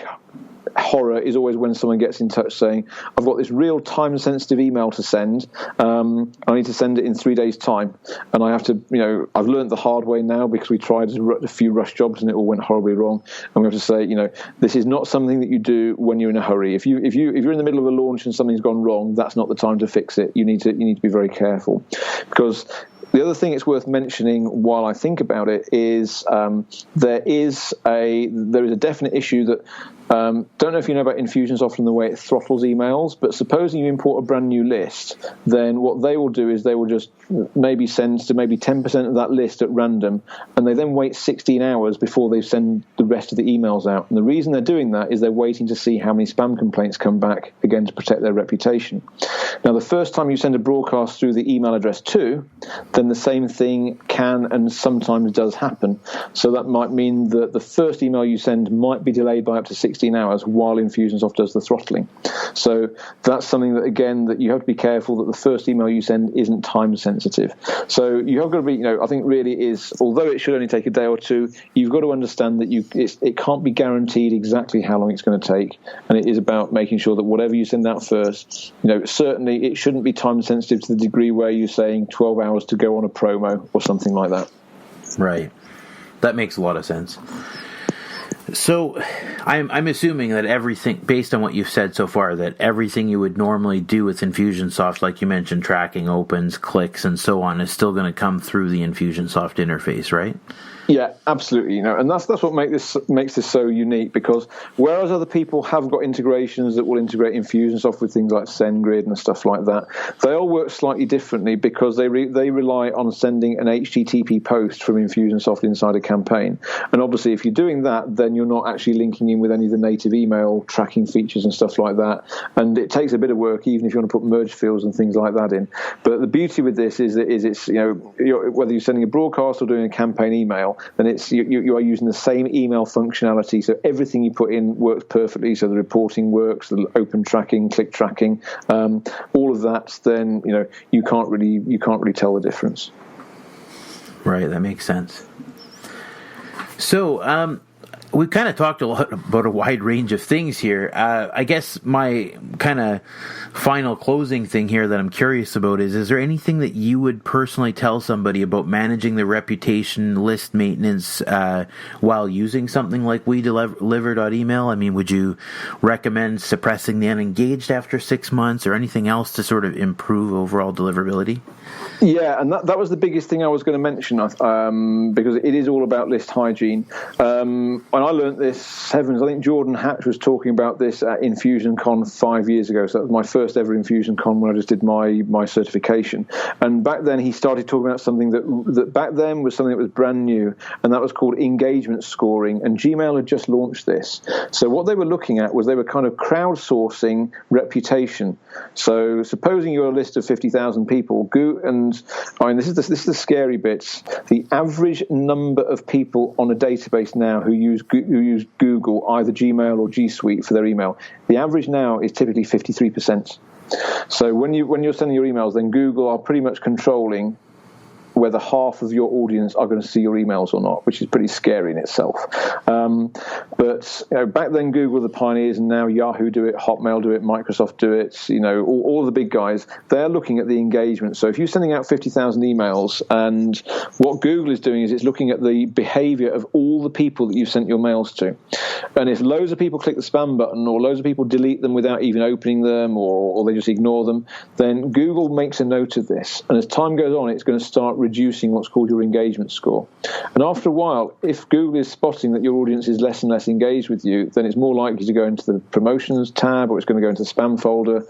horror is always when someone gets in touch saying, I've got this real time-sensitive email to send. I need to send it in 3 days' time. And I have to, I've learned the hard way now because we tried a few rush jobs and it all went horribly wrong. And we have to say, this is not something that you do when you're in a hurry. If you're in the middle of a launch and something's gone wrong, that's not the time to fix it. You need to be very careful, because the other thing it's worth mentioning while I think about it is there is a definite issue that don't know if you know about Infusionsoft and the way it throttles emails, but supposing you import a brand new list, then what they will do is they will just maybe send to maybe 10% of that list at random, and they then wait 16 hours before they send the rest of the emails out. And the reason they're doing that is they're waiting to see how many spam complaints come back, again, to protect their reputation. Now, the first time you send a broadcast through the email address too, then the same thing can and sometimes does happen. So that might mean that the first email you send might be delayed by up to 16 hours while Infusionsoft does the throttling. So that's something that, again, that you have to be careful that the first email you send isn't time sensitive. So you have got to be, I think really is, although it should only take a day or two, you've got to understand that it can't be guaranteed exactly how long it's going to take. And it is about making sure that whatever you send out first, certainly it shouldn't be time sensitive to the degree where you're saying 12 hours to go on a promo or something like that. Right. That makes a lot of sense. So I'm assuming that everything, based on what you've said so far, that everything you would normally do with Infusionsoft, like you mentioned, tracking opens, clicks, and so on, is still going to come through the Infusionsoft interface, right? Yeah, absolutely. And that's what makes this so unique, because whereas other people have got integrations that will integrate Infusionsoft with things like SendGrid and stuff like that, they all work slightly differently because they rely on sending an HTTP post from Infusionsoft inside a campaign. And obviously, if you're doing that, then you're not actually linking in with any of the native email tracking features and stuff like that. And it takes a bit of work, even if you want to put merge fields and things like that in. But the beauty with this is it's whether you're sending a broadcast or doing a campaign email, then you are using the same email functionality. So everything you put in works perfectly. So the reporting works, the open tracking, click tracking, all of that. Then you can't really tell the difference. Right, that makes sense. So we kind of talked a lot about a wide range of things here. I guess my kind of final closing thing here that I'm curious about is there anything that you would personally tell somebody about managing their reputation, list maintenance, while using something like WeDeliver.email? I mean, would you recommend suppressing the unengaged after 6 months, or anything else to sort of improve overall deliverability? Yeah, and that was the biggest thing I was going to mention, because it is all about list hygiene. And I learned this, I think Jordan Hatch was talking about this at InfusionCon 5 years ago. So that was my first ever InfusionCon when I just did my certification. And back then he started talking about something that back then was something that was brand new, and that was called engagement scoring. And Gmail had just launched this. So what they were looking at was they were kind of crowdsourcing reputation. So supposing you're a list of 50,000 people, and this is the scary bits. The average number of people on a database now who use Google, either Gmail or G Suite, for their email, the average now is typically 53%. So when you're sending your emails, then Google are pretty much controlling whether half of your audience are going to see your emails or not, which is pretty scary in itself. But back then, Google were the pioneers, and now Yahoo do it, Hotmail do it, Microsoft do it. All the big guys, they're looking at the engagement. So if you're sending out 50,000 emails, and what Google is doing is it's looking at the behavior of all the people that you've sent your mails to. And if loads of people click the spam button, or loads of people delete them without even opening them, or they just ignore them, then Google makes a note of this. And as time goes on, it's going to start reducing what's called your engagement score. And after a while, if Google is spotting that your audience is less and less engaged with you, then it's more likely to go into the promotions tab, or it's going to go into the spam folder.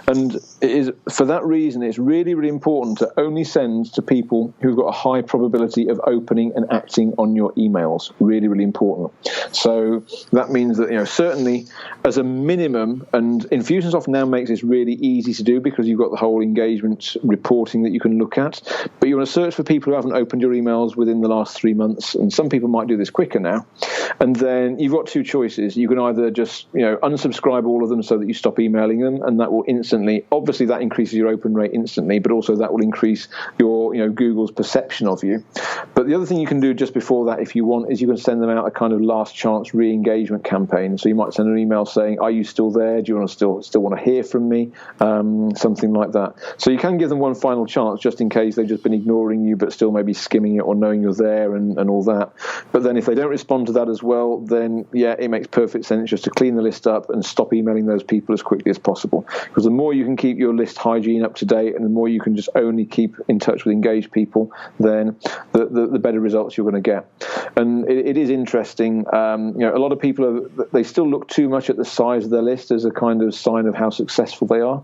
And it is, for that reason, it's really, really important to only send to people who've got a high probability of opening and acting on your emails. Really, really important. So that means that, certainly as a minimum, and Infusionsoft now makes this really easy to do because you've got the whole engagement reporting that you can look at, but you want to search for people who haven't opened your emails within the last 3 months, and some people might do this quicker now. And then you've got two choices. You can either just unsubscribe all of them so that you stop emailing them, and that will instantly, obviously that increases your open rate instantly, but also that will increase your Google's perception of you. But the other thing you can do just before that, if you want, is you can send them out a kind of last chance re-engagement campaign. So you might send an email saying, "Are you still there? Do you want to still want to hear from me?" Something like that. So you can give them one final chance just in case they've just been ignoring you, but still maybe skimming it or knowing you're there and all that. But then if they don't respond to that as well, then it makes perfect sense just to clean the list up and stop emailing those people as quickly as possible. Because the more you can keep your list hygiene up to date, and the more you can just only keep in touch with engaged people, then the better results you're going to get. And it is interesting. A lot of people they still look too much at the size of their list as a kind of sign of how successful they are.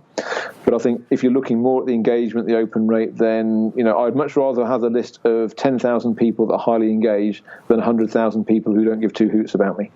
But I think if you're looking more at the engagement, the open rate, then I'd much rather have a list of 10,000 people that are highly engaged than 100,000 people who don't give two hoots about me.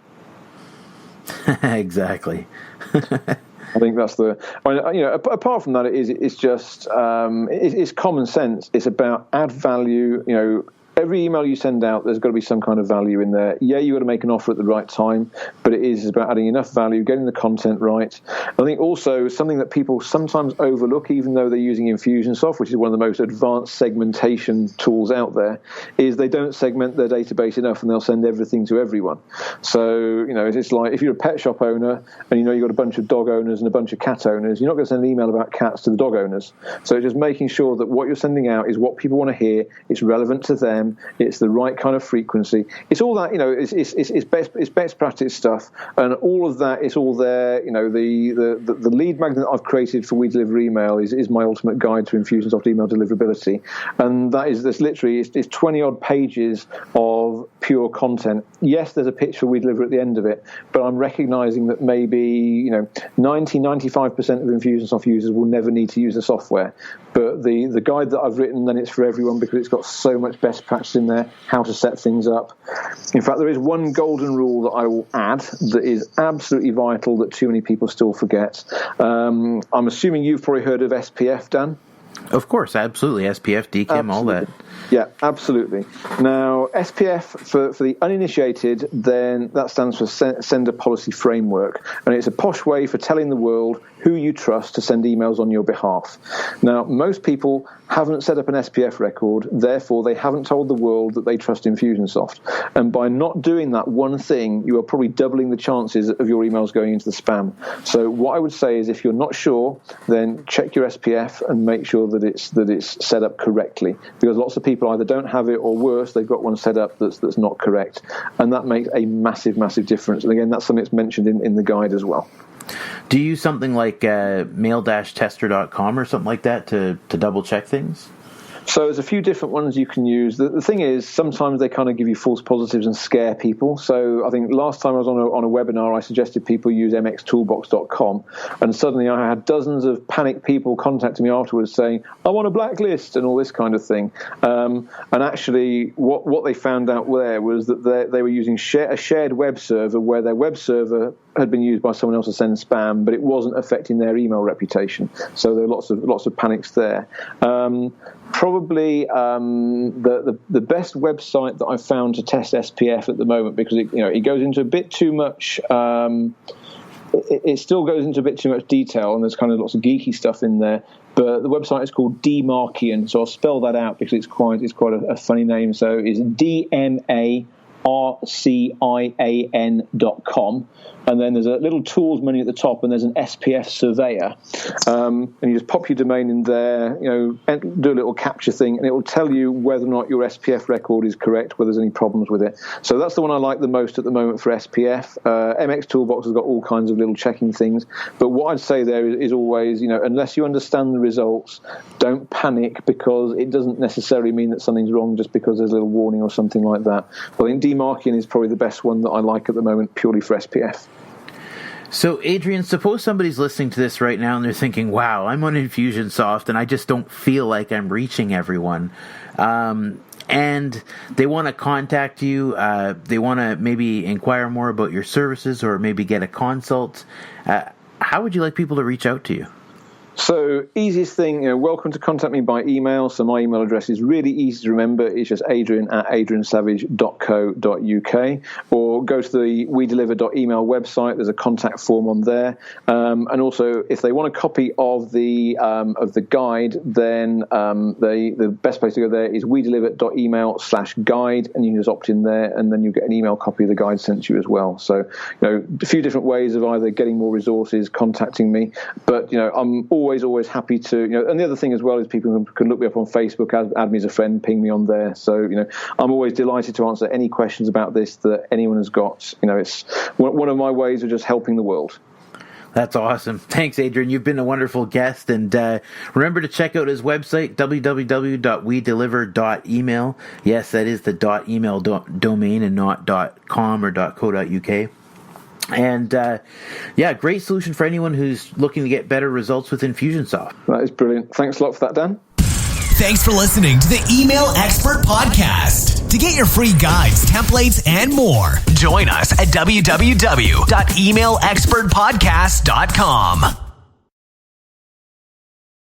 Exactly. I think that's apart from that, it's just it's common sense. It's about add value. Every email you send out, there's got to be some kind of value in there. Yeah, you've got to make an offer at the right time, but it is about adding enough value, getting the content right. I think also something that people sometimes overlook, even though they're using Infusionsoft, which is one of the most advanced segmentation tools out there, is they don't segment their database enough, and they'll send everything to everyone. So, it's like if you're a pet shop owner and you've got a bunch of dog owners and a bunch of cat owners, you're not going to send an email about cats to the dog owners. So just making sure that what you're sending out is what people want to hear, it's relevant to them, them. It's the right kind of frequency. It's all that, it's best practice stuff, and all of that is all there. The lead magnet I've created for We Deliver Email is my ultimate guide to Infusionsoft email deliverability, and that's literally it's 20 odd pages of pure content. Yes, there's a pitch for We Deliver at the end of it, but I'm recognizing that maybe 95% of Infusionsoft users will never need to use the software. But the guide that I've written, then it's for everyone because it's got so much best practice in there, how to set things up. In fact, there is one golden rule that I will add that is absolutely vital that too many people still forget. I'm assuming you've probably heard of SPF, Dan? Of course, absolutely. SPF, DKIM, all that. Yeah, absolutely. Now, SPF, for the uninitiated, then that stands for Sender Policy Framework, and it's a posh way for telling the world who you trust to send emails on your behalf. Now, most people haven't set up an SPF record, therefore they haven't told the world that they trust Infusionsoft. And by not doing that one thing, you are probably doubling the chances of your emails going into the spam. So what I would say is if you're not sure, then check your SPF and make sure that it's set up correctly, because lots of people either don't have it or worse, they've got one set up that's not correct. And that makes a massive, massive difference. And again, that's something that's mentioned in the guide as well. Do you use something like mail-tester.com or something like that to double check things? So there's a few different ones you can use. The thing is, sometimes they kind of give you false positives and scare people. So I think last time I was on a webinar, I suggested people use mxtoolbox.com, and suddenly I had dozens of panicked people contacting me afterwards saying, I want a blacklist and all this kind of thing. And actually, what they found out there was that they were using a shared web server where their web server had been used by someone else to send spam, but it wasn't affecting their email reputation. So there were lots of panics there. Probably the best website that I've found to test SPF at the moment, because it goes into a bit too much. It still goes into a bit too much detail, and there's kind of lots of geeky stuff in there. But the website is called Demarkian, so I'll spell that out because it's quite a funny name. So it's DMARCIAN.com. And then there's a little tools menu at the top, and there's an SPF surveyor. And you just pop your domain in there, do a little capture thing, and it will tell you whether or not your SPF record is correct, whether there's any problems with it. So that's the one I like the most at the moment for SPF. MX Toolbox has got all kinds of little checking things. But what I'd say there is always, unless you understand the results, don't panic, because it doesn't necessarily mean that something's wrong just because there's a little warning or something like that. But I think Demarkian is probably the best one that I like at the moment, purely for SPF. So, Adrian, suppose somebody's listening to this right now and they're thinking, wow, I'm on Infusionsoft and I just don't feel like I'm reaching everyone. And they want to contact you. They want to maybe inquire more about your services or maybe get a consult. How would you like people to reach out to you? So, easiest thing, welcome to contact me by email. So my email address is really easy to remember. It's just adrian@adriansavage.co.uk, or go to the wedeliver.email website. There's a contact form on there. And also, if they want a copy of the guide, then the best place to go there is wedeliver.email/guide, and you can just opt in there, and then you get an email copy of the guide sent to you as well. So, a few different ways of either getting more resources, contacting me, but I'm always happy to, and the other thing as well is people can look me up on Facebook, add me as a friend, ping me on there. So, I'm always delighted to answer any questions about this that anyone has got. It's one of my ways of just helping the world. That's awesome. Thanks, Adrian. You've been a wonderful guest. And remember to check out his website, www.wedeliver.email. Yes, that is the .email domain and not .com or .co.uk. And, great solution for anyone who's looking to get better results with Infusionsoft. That is brilliant. Thanks a lot for that, Dan. Thanks for listening to the Email Expert Podcast. To get your free guides, templates, and more, join us at www.emailexpertpodcast.com.